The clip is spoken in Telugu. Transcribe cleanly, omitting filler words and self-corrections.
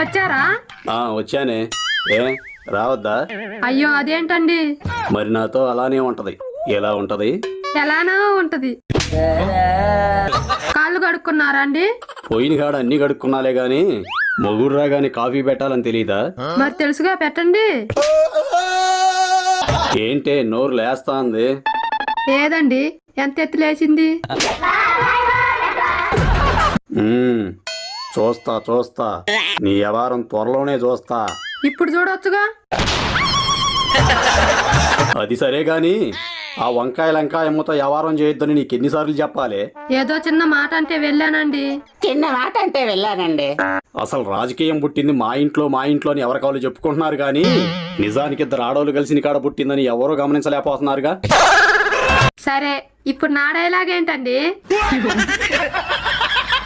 వచ్చారా? వచ్చానే. ఏ రావద్దా? అయ్యో అదేంటండి? మరి నాతో అలానే ఉంటది. ఎలా ఉంటది? ఎలానా ఉంటది. కాళ్ళు కడుక్కున్నారా అండి? పోయిన కాడ అన్ని కడుక్కున్నాలే గాని మొగుడు రాగానే కాఫీ పెట్టాలని తెలీదా? మరి తెలుసుగా పెట్టండి. ఏంటే నోరు లేస్తా ఉంది? ఏదండి ఎంత ఎత్తు లేచింది? చూస్తా చూస్తా, నీ వ్యవహారం త్వరలోనే చూస్తా. ఇప్పుడు చూడొచ్చుగా. అది సరే గాని ఆ వంకాయలంకాయమ్మతో వ్యవహారం చేయొద్దని నీకు ఎన్నిసార్లు చెప్పాలి? ఏదో చిన్న మాట అంటే వెళ్ళానండి. చిన్న మాట అంటే వెళ్ళానండి. అసలు రాజకీయం పుట్టింది మా ఇంట్లో అని ఎవరి కాళ్ళు చెప్పుకుంటున్నారు కానీ నిజానికి ఇద్దరు ఆడవాళ్ళు కలిసిన కాడ పుట్టిందని ఎవరూ గమనించలేకపోతున్నారుగా. సరే ఇప్పుడు నా డైలాగ్ ఏంటండి?